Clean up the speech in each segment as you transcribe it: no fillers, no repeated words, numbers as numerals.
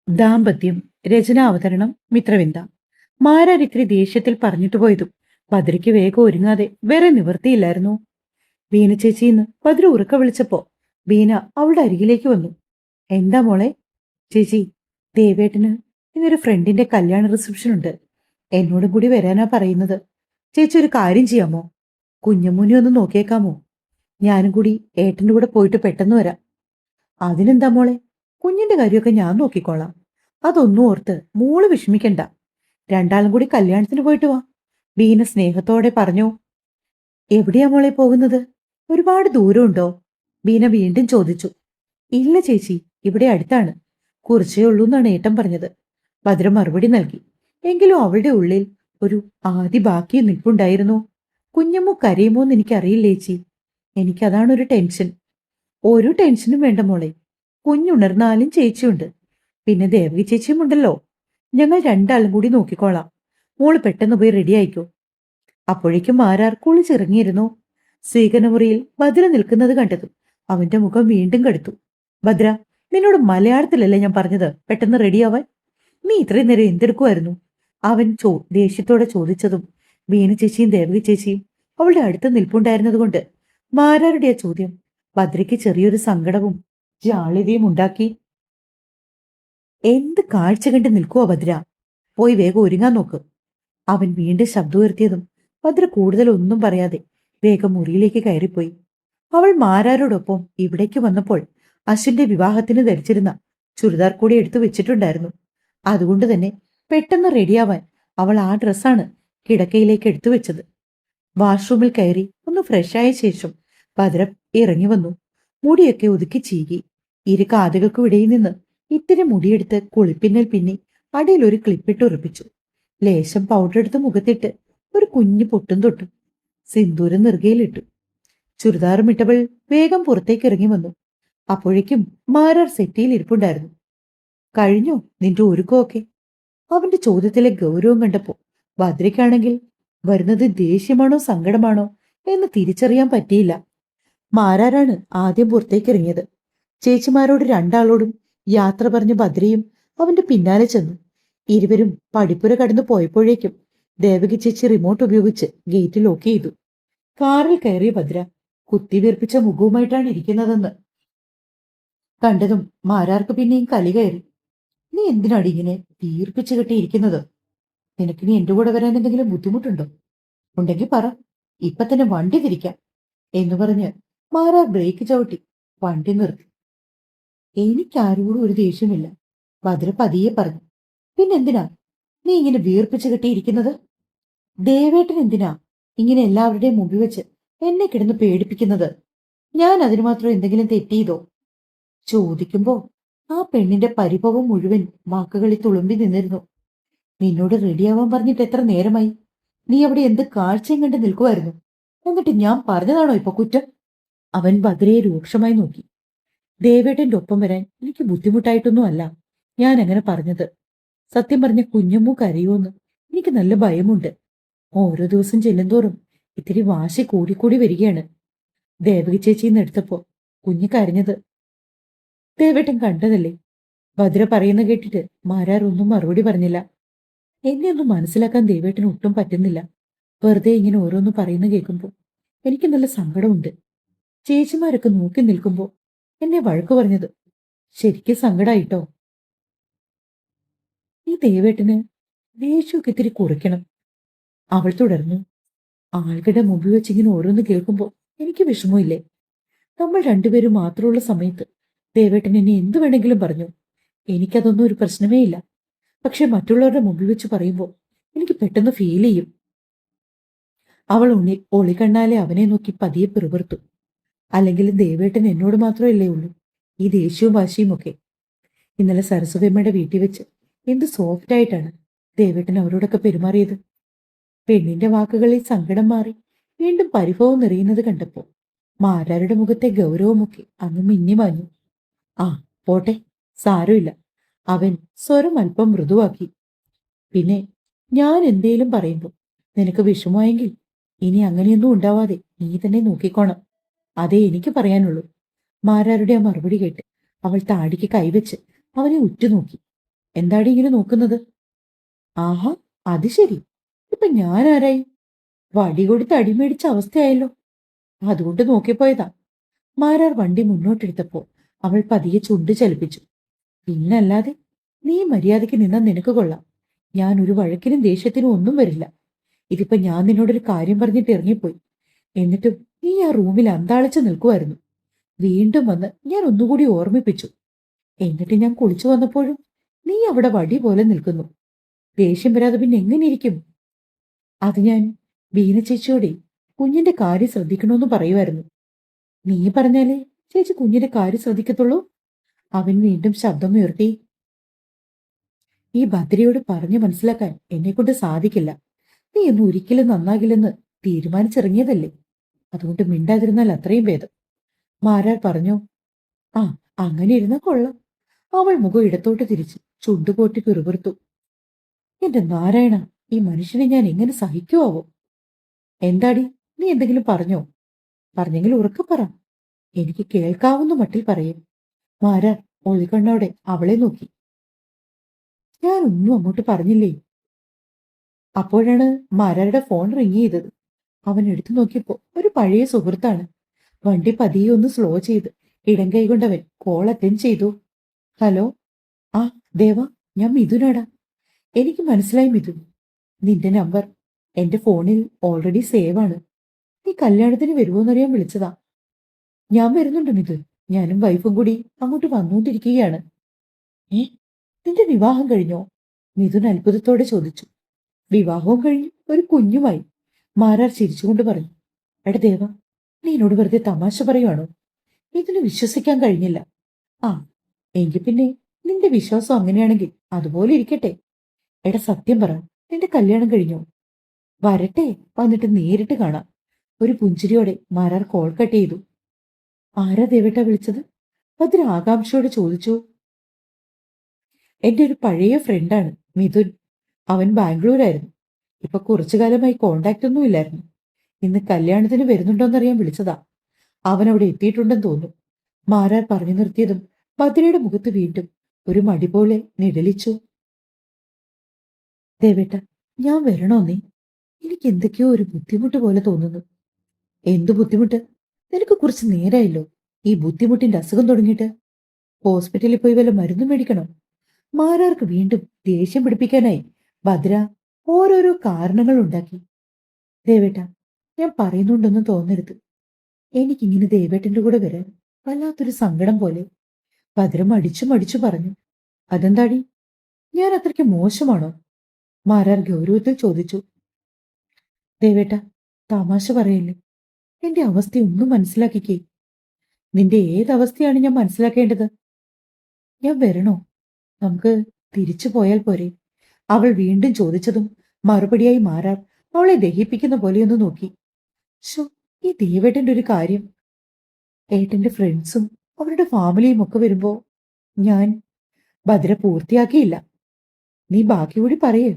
ദാമ്പത്യം. രചന അവതരണം മിത്രവിന്ദ. മാരാരിത്തിരി ദേഷ്യത്തിൽ പറഞ്ഞിട്ട് പോയതും ഭദ്രയ്ക്ക് വേഗം ഒരുങ്ങാതെ വേറെ നിവൃത്തിയില്ലായിരുന്നു. ബീന ചേച്ചിന്ന് ഭദ്ര ഉറക്ക വിളിച്ചപ്പോ ബീന അവളുടെ അരികിലേക്ക് വന്നു. എന്താ മോളെ? ചേച്ചി, ദേവേട്ടന് ഇന്നൊരു ഫ്രണ്ടിന്റെ കല്യാണ റിസപ്ഷൻ ഉണ്ട്. എന്നോടും കൂടി വരാനാ പറയുന്നത്. ചേച്ചി ഒരു കാര്യം ചെയ്യാമോ? കുഞ്ഞമ്മൂനെ ഒന്ന് നോക്കിയേക്കാമോ? ഞാനും കൂടി ഏട്ടന്റെ കൂടെ പോയിട്ട് പെട്ടെന്ന് വരാം. അതിനെന്താ മോളെ, കുഞ്ഞിന്റെ കാര്യമൊക്കെ ഞാൻ നോക്കിക്കോളാം. അതൊന്നും ഓർത്ത് മോള് വിഷമിക്കണ്ട. രണ്ടാളും കൂടി കല്യാണത്തിന് പോയിട്ട് വാ. ബീന സ്നേഹത്തോടെ പറഞ്ഞു. എവിടെയാ മോളെ പോകുന്നത്? ഒരുപാട് ദൂരമുണ്ടോ? ബീന വീണ്ടും ചോദിച്ചു. ഇല്ല ചേച്ചി, ഇവിടെ അടുത്താണ്. കുറച്ചേ ഉള്ളൂ എന്നാണ് ഏട്ടൻ പറഞ്ഞത്. ഭദ്ര മറുപടി നൽകി. എങ്കിലും അവളുടെ ഉള്ളിൽ ഒരു ആദി ബാക്കി നിൽപ്പുണ്ടായിരുന്നു. കുഞ്ഞമ്മു കരയുമോന്ന് എനിക്കറിയില്ല ചേച്ചി. എനിക്കതാണ് ഒരു ടെൻഷൻ. ഒരു ടെൻഷനും വേണ്ട മോളെ. കുഞ്ഞുണർന്നാലും ചേച്ചിയുണ്ട്. പിന്നെ ദേവകി ചേച്ചിയും ഉണ്ടല്ലോ. ഞങ്ങൾ രണ്ടാളും കൂടി നോക്കിക്കോളാം. മോള് പെട്ടെന്ന് പോയി റെഡി ആയിക്കോ. അപ്പോഴേക്കും മാരാർ കുളിച്ചിറങ്ങിയിരുന്നു. സ്വീകരണമുറിയിൽ ഭദ്ര നിൽക്കുന്നത് കണ്ടതും അവന്റെ മുഖം വീണ്ടും കടുത്തു. ഭദ്ര, നിന്നോട് മലയാളത്തിലല്ലേ ഞാൻ പറഞ്ഞത് പെട്ടെന്ന് റെഡിയാവാൻ? നീ ഇത്രയും നേരം എന്തെടുക്കുമായിരുന്നു? അവൻ ദേഷ്യത്തോടെ ചോദിച്ചതും വീണ ചേച്ചിയും ദേവകി ചേച്ചിയും അവളുടെ അടുത്ത് നിൽപ്പുണ്ടായിരുന്നതുകൊണ്ട് മാരാരുടെ ആ ചോദ്യം ഭദ്രയ്ക്ക് ചെറിയൊരു സങ്കടവും ജാള്യതയും ഉണ്ടാക്കി. എന്ത് കാഴ്ച കണ്ട് നിൽക്കുവാ ഭദ്ര? പോയി വേഗം ഒരുങ്ങാൻ നോക്ക്. അവൻ വീണ്ടും ശബ്ദം ഉയർത്തിയതും ഭദ്ര കൂടുതൽ ഒന്നും പറയാതെ വേഗം മുറിയിലേക്ക് കയറിപ്പോയി. അവൾ മാരാരോടൊപ്പം ഇവിടേക്ക് വന്നപ്പോൾ അശ്വിന്റെ വിവാഹത്തിന് ധരിച്ചിരുന്ന ചുരിദാർ കൂടി എടുത്തു വെച്ചിട്ടുണ്ടായിരുന്നു. അതുകൊണ്ട് തന്നെ പെട്ടെന്ന് റെഡിയാവാൻ അവൾ ആ ഡ്രസ്സാണ് കിടക്കയിലേക്ക് എടുത്തു വെച്ചത്. വാഷ്റൂമിൽ കയറി ഒന്ന് ഫ്രഷായ ശേഷം ഭദ്ര ഇറങ്ങി വന്നു. മുടിയൊക്കെ ഒതുക്കി ചീകി. ഇരു കാതുകൾക്കുമിടയിൽ നിന്ന് ഇത്തിരി മുടിയെടുത്ത് കുളിപ്പിന്നൽ പിന്നി അടിയിൽ ഒരു ക്ലിപ്പിട്ട് ഉറപ്പിച്ചു. ലേശം പൗഡർ എടുത്ത് മുഖത്തിട്ട് ഒരു കുഞ്ഞു പൊട്ടും തൊട്ടു. സിന്ദൂരം നെറുകയിലിട്ടു. ചുരിദാറും ഇട്ടവൾ വേഗം പുറത്തേക്ക് ഇറങ്ങി വന്നു. അപ്പോഴേക്കും മാരാർ സെറ്റിയിൽ ഇരിപ്പുണ്ടായിരുന്നു. കഴിഞ്ഞോ നിന്റെ ഒരുക്കമൊക്കെ? അവന്റെ ചോദ്യത്തിലെ ഗൗരവം കണ്ടപ്പോ ഭദ്രയ്ക്കാണെങ്കിൽ വരുന്നത് ദേഷ്യമാണോ സങ്കടമാണോ എന്ന് തിരിച്ചറിയാൻ പറ്റിയില്ല. മാരാരാണ് ആദ്യം പുറത്തേക്ക് ഇറങ്ങിയത്. ചേച്ചിമാരോട് രണ്ടാളോടും യാത്ര പറഞ്ഞ് ഭദ്രയും അവന്റെ പിന്നാലെ ചെന്നു. ഇരുവരും പടിപ്പുര കടന്നു പോയപ്പോഴേക്കും ദേവകി ചേച്ചി റിമോട്ട് ഉപയോഗിച്ച് ഗേറ്റ് ലോക്ക് ചെയ്തു. കാറിൽ കയറിയ ഭദ്ര കുത്തിവീർപ്പിച്ച മുഖവുമായിട്ടാണ് ഇരിക്കുന്നതെന്ന് കണ്ടതും മാരാർക്ക് പിന്നെയും കലി കയറി. നീ എന്തിനാടി ഇങ്ങനെ വീർപ്പിച്ചു കെട്ടിയിരിക്കുന്നത്? നിനക്കിനി എന്റെ കൂടെ വരാൻ എന്തെങ്കിലും ബുദ്ധിമുട്ടുണ്ടോ? ഉണ്ടെങ്കിൽ പറ, ഇപ്പൊ തന്നെ വണ്ടി തിരിക്കാം എന്ന് പറഞ്ഞ് മാരാർ ബ്രേക്ക് ചവിട്ടി വണ്ടി നിർത്തി. എനിക്കാരോടും ഒരു ദേഷ്യമില്ല, ഭദ്ര പതിയെ പറഞ്ഞു. പിന്നെന്തിനാ നീ ഇങ്ങനെ വീർപ്പിച്ചു കെട്ടിയിരിക്കുന്നത്? ദേവേട്ടൻ എന്തിനാ ഇങ്ങനെ എല്ലാവരുടെയും മുമ്പിൽ വെച്ച് എന്നെ കിടന്ന് പേടിപ്പിക്കുന്നത്? ഞാൻ അതിനു മാത്രം എന്തെങ്കിലും തെറ്റിയതോ? ചോദിക്കുമ്പോ ആ പെണ്ണിന്റെ പരിഭവം മുഴുവൻ വാക്കുകളിൽ തുളുമ്പി നിന്നിരുന്നു. നിന്നോട് റെഡിയാവാൻ പറഞ്ഞിട്ട് എത്ര നേരമായി? നീ അവിടെ എന്ത് കാഴ്ചയും കണ്ട് നിൽക്കുമായിരുന്നു? എന്നിട്ട് ഞാൻ പറഞ്ഞതാണോ ഇപ്പൊ കുറ്റം? അവൻ ഭദ്രയെ രൂക്ഷമായി നോക്കി. ദേവേട്ടന്റെ ഒപ്പം വരാൻ എനിക്ക് ബുദ്ധിമുട്ടായിട്ടൊന്നും അല്ല ഞാൻ അങ്ങനെ പറഞ്ഞത്. സത്യം പറഞ്ഞ കുഞ്ഞമ്മു കരയുമെന്ന് എനിക്ക് നല്ല ഭയമുണ്ട്. ഓരോ ദിവസം ചെല്ലുന്തോറും ഇത്തിരി വാശി കൂടിക്കൂടി വരികയാണ്. ദേവകി ചേച്ചിന്ന് എടുത്തപ്പോ കുഞ്ഞ് കരഞ്ഞത് ദേവേട്ടൻ കണ്ടതല്ലേ? ഭദ്ര പറയുന്ന കേട്ടിട്ട് മാരാർ ഒന്നും മറുപടി പറഞ്ഞില്ല. എന്നെ ഒന്നും മനസ്സിലാക്കാൻ ദേവേട്ടന് ഒട്ടും പറ്റുന്നില്ല. വെറുതെ ഇങ്ങനെ ഓരോന്ന് പറയുന്ന കേൾക്കുമ്പോ എനിക്ക് നല്ല സങ്കടമുണ്ട്. ചേച്ചിമാരൊക്കെ നോക്കി നിൽക്കുമ്പോ എന്നെ വഴക്കു പറഞ്ഞത് ശരിക്കും സങ്കടായിട്ടോ. ഈ ദേവേട്ടന് ദേഷ്യമൊക്കെ ഇത്തിരി കുറയ്ക്കണം. അവൾ തുടർന്നു. ആളുകളുടെ മുമ്പിൽ വെച്ചിങ്ങനെ ഓരോന്ന് കേൾക്കുമ്പോ എനിക്ക് വിഷമമില്ലേ? നമ്മൾ രണ്ടുപേരും മാത്രമുള്ള സമയത്ത് ദേവേട്ടൻ എന്നെ എന്തു വേണമെങ്കിലും പറഞ്ഞു. എനിക്കതൊന്നും ഒരു പ്രശ്നമേ ഇല്ല. പക്ഷെ മറ്റുള്ളവരുടെ മുമ്പിൽ വെച്ച് പറയുമ്പോൾ എനിക്ക് പെട്ടെന്ന് ഫീൽ ചെയ്യും. അവൾ ഒളികണ്ണാലെ അവനെ നോക്കി പതിയെ പിറുപിറുത്തു. അല്ലെങ്കിൽ ദേവേട്ടൻ എന്നോട് മാത്രമല്ലേ ഉള്ളൂ ഈ ദേഷ്യവും വാശിയും ഒക്കെ? ഇന്നലെ സരസ്വതിയമ്മയുടെ വീട്ടിൽ വെച്ച് എന്ത് സോഫ്റ്റായിട്ടാണ് ദേവേട്ടൻ അവരോടൊക്കെ പെരുമാറിയത്. പെണ്ണിന്റെ വാക്കുകളിൽ സങ്കടം മാറി വീണ്ടും പരിഭവം നിറയുന്നത് കണ്ടപ്പോ മാരാരുടെ മുഖത്തെ ഗൗരവമൊക്കെ അങ്ങ് മിന്നിമാഞ്ഞു. ആ പോട്ടെ, സാരമില്ല. അവൻ സ്വരം അല്പം മൃദുവാക്കി. പിന്നെ ഞാൻ എന്തേലും പറയുമ്പോ നിനക്ക് വിഷമമായെങ്കിൽ ഇനി അങ്ങനെയൊന്നും ഉണ്ടാവാതെ നീ തന്നെ നോക്കിക്കോണം. അതേ എനിക്ക് പറയാനുള്ളൂ. മാരാരുടെ ആ മറുപടി കേട്ട് അവൾ താടിക്ക് കൈവച്ച് അവനെ ഉറ്റുനോക്കി. എന്താടി ഇങ്ങനെ നോക്കുന്നത്? ആഹാ, അത് ശരി. ഇപ്പൊ ഞാൻ ആരായി? വടി കൊടുത്ത് അടിമേടിച്ച അവസ്ഥയായല്ലോ. അതുകൊണ്ട് നോക്കിപ്പോയതാ. മാരാർ വണ്ടി മുന്നോട്ടെടുത്തപ്പോ അവൾ പതിയെ ചുണ്ട് ചലിപ്പിച്ചു. പിന്നല്ലാതെ, നീ മര്യാദയ്ക്ക് നിന്നാ നിനക്ക് കൊള്ളാം. ഞാൻ ഒരു വഴക്കിനും ദേഷ്യത്തിനും ഒന്നും വരില്ല. ഇതിപ്പോ ഞാൻ നിന്നോടൊരു കാര്യം പറഞ്ഞിട്ട് ഇറങ്ങിപ്പോയി. എന്നിട്ടും നീ ആ റൂമിൽ അന്താളിച്ച് നിൽക്കുമായിരുന്നു. വീണ്ടും വന്ന് ഞാൻ ഒന്നുകൂടി ഓർമ്മിപ്പിച്ചു. എന്നിട്ട് ഞാൻ കുളിച്ചു വന്നപ്പോഴും നീ അവിടെ വടി പോലെ നിൽക്കുന്നു. ദേഷ്യം വരാതെ പിന്നെ എങ്ങനെ ഇരിക്കും? അത് ഞാൻ ബീന ചേച്ചിയോടെ കുഞ്ഞിന്റെ കാര്യം ശ്രദ്ധിക്കണമെന്ന് പറയുമായിരുന്നു. നീ പറഞ്ഞാലേ ചേച്ചി കുഞ്ഞിന്റെ കാര്യം ശ്രദ്ധിക്കത്തുള്ളൂ. അവൻ വീണ്ടും ശബ്ദമുയർത്തി. ഈ ഭദ്രയോട് പറഞ്ഞു മനസ്സിലാക്കാൻ എന്നെക്കൊണ്ട് സാധിക്കില്ല. നീ ഒന്നും ഒരിക്കലും നന്നാകില്ലെന്ന് തീരുമാനിച്ചിറങ്ങിയതല്ലേ. അതുകൊണ്ട് മിണ്ടാതിരുന്നാൽ അത്രയും ഭേദം. മാരാർ പറഞ്ഞു. ആ, അങ്ങനെ ഇരുന്ന കൊള്ളാം. അവൾ മുഖം ഇടത്തോട്ട് തിരിച്ച് ചുണ്ടുപൊട്ടി പിറുപിറുത്തു. എന്റെ നാരായണ, ഈ മനുഷ്യനെ ഞാൻ എങ്ങനെ സഹിക്കുവാവോ? എന്താടി, നീ എന്തെങ്കിലും പറഞ്ഞോ? പറഞ്ഞെങ്കിൽ ഉറക്കെ പറ. എനിക്ക് കേൾക്കാവുന്ന മട്ടിൽ പറയും. മാരാർ ഒളികണ്ണോടെ അവളെ നോക്കി. ഞാനൊന്നും അങ്ങോട്ട് പറഞ്ഞില്ലേ. അപ്പോഴാണ് മാരാരുടെ ഫോൺ റിങ് ചെയ്തത്. അവൻ എടുത്തു നോക്കിയപ്പോ ഒരു പഴയ സുഹൃത്താണ്. വണ്ടി പതിയെ ഒന്ന് സ്ലോ ചെയ്ത് ഇടം കൈകൊണ്ടവൻ കോൾ അറ്റൻഡ് ചെയ്തു. ഹലോ. ആ, ദേവ, ഞാൻ മിഥുനാടാ. എനിക്ക് മനസ്സിലായി മിഥുൻ. നിന്റെ നമ്പർ എന്റെ ഫോണിൽ ഓൾറെഡി സേവ് ആണ്. നീ കല്യാണത്തിന് വരുമോന്നറിയാൻ വിളിച്ചതാ. ഞാൻ വരുന്നുണ്ട് മിഥുൻ. ഞാനും വൈഫും കൂടി അങ്ങോട്ട് വന്നുകൊണ്ടിരിക്കുകയാണ്. ഏ, നിന്റെ വിവാഹം കഴിഞ്ഞോ? മിഥുൻ അത്ഭുതത്തോടെ ചോദിച്ചു. വിവാഹവും കഴിഞ്ഞു, ഒരു കുഞ്ഞുമായി. മാരാർ ചിരിച്ചുകൊണ്ട് പറഞ്ഞു. എടാ ദേവ, നീ എന്നോട് വെറുതെ തമാശ പറയുവാണോ? ഇതിന് വിശ്വസിക്കാൻ കഴിഞ്ഞില്ല. ആ, എങ്കിൽ പിന്നെ നിന്റെ വിശ്വാസം അങ്ങനെയാണെങ്കിൽ അതുപോലെ ഇരിക്കട്ടെ. എടാ സത്യം പറ, നിന്റെ കല്യാണം കഴിഞ്ഞോ? വരട്ടെ, വന്നിട്ട് നേരിട്ട് കാണാം. ഒരു പുഞ്ചിരിയോടെ മാരാർ കോൾ കട്ട് ചെയ്തു. ആരാ ദേവേട്ട വിളിച്ചത്? ഭദ്ര ആകാംക്ഷയോടെ ചോദിച്ചു. എന്റെ ഒരു പഴയ ഫ്രണ്ടാണ് മിഥുൻ. അവൻ ബാംഗ്ലൂരായിരുന്നു. ഇപ്പൊ കുറച്ചു കാലമായി കോണ്ടാക്ട് ഒന്നും ഇല്ലായിരുന്നു. ഇന്ന് കല്യാണത്തിന് വരുന്നുണ്ടോന്നറിയാൻ വിളിച്ചതാ. അവൻ അവിടെ എത്തിയിട്ടുണ്ടെന്ന് തോന്നുന്നു. മാരാർ പറഞ്ഞു നിർത്തിയതും ഭദ്രയുടെ മുഖത്ത് വീണ്ടും ഒരു മടി പോലെ നിഴലിച്ചു. ദേവേട്ട, ഞാൻ വരണോ നീ? എനിക്ക് എന്തൊക്കെയോ ഒരു ബുദ്ധിമുട്ട് പോലെ തോന്നുന്നു. എന്തു ബുദ്ധിമുട്ട്? നിനക്ക് കുറച്ച് നേരായല്ലോ ഈ ബുദ്ധിമുട്ടിന്റെ അസുഖം തുടങ്ങിയിട്ട്. ഹോസ്പിറ്റലിൽ പോയി വല്ല മരുന്നും മേടിക്കണോ? മാരാർക്ക് വീണ്ടും ദേഷ്യം പിടിപ്പിക്കാനായി ഭദ്ര ഓരോരോ കാരണങ്ങൾ ഉണ്ടാക്കി. ദേവേട്ട, ഞാൻ പറയുന്നുണ്ടെന്ന് തോന്നരുത്. എനിക്കിങ്ങനെ ദേവേട്ടന്റെ കൂടെ വരാൻ വല്ലാത്തൊരു സങ്കടം പോലെ. ഭദ്ര മടിച്ചു മടിച്ചു പറഞ്ഞു. അതെന്താടി, ഞാൻ അത്രയ്ക്ക് മോശമാണോ? മാരാർ ഗൗരവത്തിൽ ചോദിച്ചു. ദേവേട്ട, തമാശ പറയല്ലേ. എന്റെ അവസ്ഥ ഒന്നും മനസ്സിലാക്കിക്കേ. നിന്റെ ഏതവസ്ഥയാണ് ഞാൻ മനസ്സിലാക്കേണ്ടത്? ഞാൻ വരണോ? നമുക്ക് തിരിച്ചു പോയാൽ പോരെ? അവൾ വീണ്ടും ചോദിച്ചതും മറുപടിയായി മാറാർ അവളെ ദഹിപ്പിക്കുന്ന പോലെയൊന്ന് നോക്കി. ശോ, ഈ ദേവേട്ടന്റെ ഒരു കാര്യം. ഏട്ടന്റെ ഫ്രണ്ട്സും അവരുടെ ഫാമിലിയും ഒക്കെ വരുമ്പോ ഞാൻ ഭദ്ര പൂർത്തിയാക്കിയില്ല. നീ ബാക്കി കൂടി പറയേ.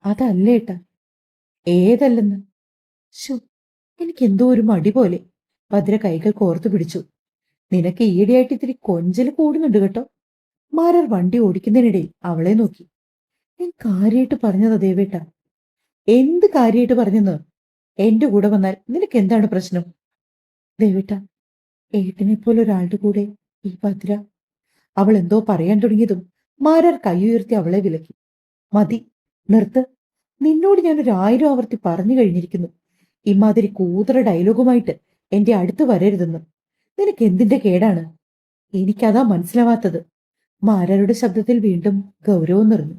അതല്ലേട്ടാ. ഏതല്ലെന്ന്? ശോ, എനിക്കെന്തോ ഒരു മടി പോലെ. ഭദ്ര കൈകൾ കോർത്തു പിടിച്ചു. നിനക്ക് ഈയിടെയായിട്ട് ഇത്തിരി കൊഞ്ചല് കൂടുന്നുണ്ട് കേട്ടോ. മാരാർ വണ്ടി ഓടിക്കുന്നതിനിടയിൽ അവളെ നോക്കി. ഞാൻ കാര്യമായിട്ട് പറഞ്ഞതാ ദേവേട്ട. എന്ത് കാര്യമായിട്ട് പറഞ്ഞെന്ന്? എന്റെ കൂടെ വന്നാൽ നിനക്ക് എന്താണ് പ്രശ്നം? ദേവേട്ട, ഏട്ടനെ പോലെ ഒരാളുടെ കൂടെ ഈ ഭദ്ര. അവൾ എന്തോ പറയാൻ തുടങ്ങിയതും മാരാർ കൈയുയർത്തി അവളെ വിലക്കി. മതി, നിർത്ത്. നിന്നോട് ഞാൻ 1000 ആവർത്തി പറഞ്ഞു കഴിഞ്ഞിരിക്കുന്നു. ഇമാതിരി കൂതറ ഡയലോഗുമായിട്ട് എന്റെ അടുത്ത് വരരുതെന്ന്. നിനക്ക് എന്തിന്റെ കേടാണ്? എനിക്കതാ മനസ്സിലാവാത്തത്. മാരാരുടെ ശബ്ദത്തിൽ വീണ്ടും ഗൗരവം നിറഞ്ഞു.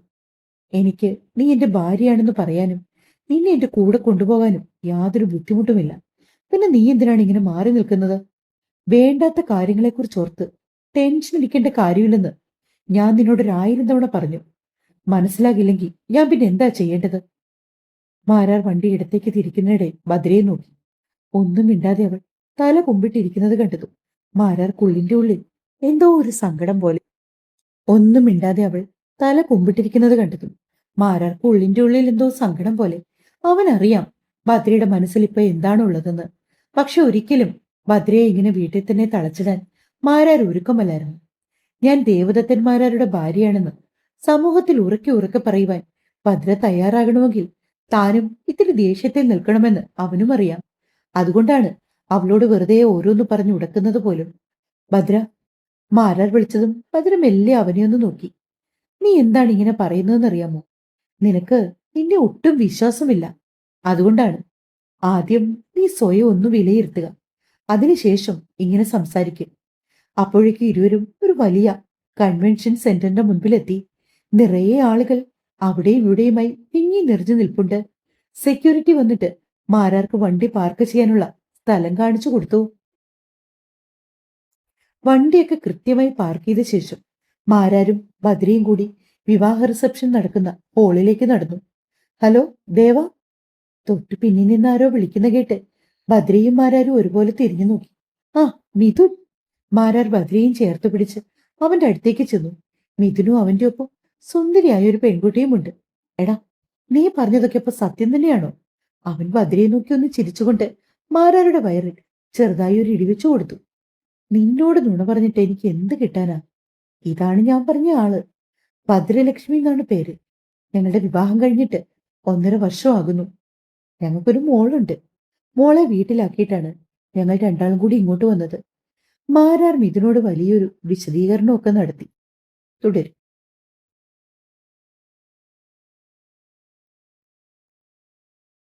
എനിക്ക് നീ എന്റെ ഭാര്യയാണെന്ന് പറയാനും നിന്നെ എന്റെ കൂടെ കൊണ്ടുപോകാനും യാതൊരു ബുദ്ധിമുട്ടുമില്ല. പിന്നെ നീ എന്തിനാണ് ഇങ്ങനെ മാറി നിൽക്കുന്നത്? വേണ്ടാത്ത കാര്യങ്ങളെക്കുറിച്ച് ഓർത്ത് ടെൻഷൻ അടിക്കേണ്ട കാര്യമില്ലെന്ന് ഞാൻ നിന്നോട് 1000 തവണ പറഞ്ഞു. മനസ്സിലാകില്ലെങ്കിൽ ഞാൻ പിന്നെ എന്താ ചെയ്യേണ്ടത്? മാരാർ വണ്ടി ഇടത്തേക്ക് തിരിക്കുന്നതിടെ ഭദ്രയെ നോക്കി. ഒന്നും മിണ്ടാതെ അവൾ തല കുമ്പിട്ടിരിക്കുന്നത് കണ്ടതു മാരാർക്കുള്ളിന്റെ ഉള്ളിൽ എന്തോ ഒരു സങ്കടം പോലെ. ഒന്നും മിണ്ടാതെ അവൾ തല കുമ്പിട്ടിരിക്കുന്നത് കണ്ടതും മാരാർക്ക് ഉള്ളിന്റെ ഉള്ളിൽ എന്തോ സങ്കടം പോലെ. അവനറിയാം ഭദ്രയുടെ മനസ്സിൽ ഇപ്പൊ എന്താണുള്ളതെന്ന്. പക്ഷെ ഒരിക്കലും ഭദ്രയെ ഇങ്ങനെ വീട്ടിൽ തന്നെ തളച്ചിടാൻ മാരാർ ഒരുക്കമല്ലായിരുന്നു. ഞാൻ ദേവദത്തന്മാരാരുടെ ഭാര്യയാണെന്ന് സമൂഹത്തിൽ ഉറക്കെ ഉറക്കെ പറയുവാൻ ഭദ്ര തയ്യാറാകണമെങ്കിൽ താനും ഇത്തിരി ദേഷ്യത്തിൽ നിൽക്കണമെന്ന് അവനും അറിയാം. അതുകൊണ്ടാണ് അവളോട് വെറുതെ ഓരോന്ന് പറഞ്ഞു ഉടക്കുന്നത് പോലും. ഭദ്ര, മാരാർ വിളിച്ചതും ഭദ്ര മെല്ലെ അവനെ ഒന്ന് നോക്കി. നീ എന്താണ് ഇങ്ങനെ പറയുന്നതെന്നറിയാമോ? നിനക്ക് നിന്നെ ഒട്ടും വിശ്വാസമില്ല. അതുകൊണ്ടാണ്. ആദ്യം നീ സ്വയം ഒന്ന് വിലയിരുത്തുക. അതിനുശേഷം ഇങ്ങനെ സംസാരിക്കും. അപ്പോഴേക്കും ഇരുവരും ഒരു വലിയ കൺവെൻഷൻ സെന്ററിന്റെ മുൻപിലെത്തി. നിറയെ ആളുകൾ അവിടെയും ഇവിടെയുമായി തിങ്ങി നിറഞ്ഞു നിൽപ്പുണ്ട്. സെക്യൂരിറ്റി വന്നിട്ട് മാരാർക്ക് വണ്ടി പാർക്ക് ചെയ്യാനുള്ള സ്ഥലം കാണിച്ചു കൊടുത്തു. വണ്ടിയൊക്കെ കൃത്യമായി പാർക്ക് ചെയ്ത ശേഷം മാരാരും ഭദ്രയും കൂടി വിവാഹ റിസപ്ഷൻ നടക്കുന്ന ഹാളിലേക്ക് നടന്നു. ഹലോ ദേവ, തൊട്ടു പിന്നിൽ നിന്ന് ആരോ വിളിക്കുന്ന കേട്ട് ഭദ്രയും മാരാരും ഒരുപോലെ തിരിഞ്ഞു നോക്കി. ആ, മിഥുൻ. മാരാർ ഭദ്രയും ചേർത്ത് പിടിച്ച് അവന്റെ അടുത്തേക്ക് ചെന്നു. മിഥുനും അവന്റെ ഒപ്പം സുന്ദരിയായ ഒരു പെൺകുട്ടിയുമുണ്ട്. എടാ, നീ പറഞ്ഞതൊക്കെ ഇപ്പൊ സത്യം തന്നെയാണോ? അവൻ ഭദ്രയെ നോക്കി ഒന്ന് ചിരിച്ചുകൊണ്ട് മാരാരുടെ വയറിൽ ചെറുതായി ഒരു ഇടിവെച്ചു കൊടുത്തു. നിന്നോട് നുണ പറഞ്ഞിട്ട് എനിക്ക് എന്ത് കിട്ടാനാ? ഇതാണ് ഞാൻ പറഞ്ഞ ആള്. ഭദ്രലക്ഷ്മി എന്നാണ് പേര്. ഞങ്ങളുടെ വിവാഹം കഴിഞ്ഞിട്ട് 1.5 വർഷമാകുന്നു. ഞങ്ങൾക്കൊരു മോളുണ്ട്. മോളെ വീട്ടിലാക്കിയിട്ടാണ് ഞങ്ങൾ രണ്ടാളും കൂടി ഇങ്ങോട്ട് വന്നത്. മാരാർ മിഥുനോട് വലിയൊരു വിശദീകരണമൊക്കെ നടത്തി. തുടരും.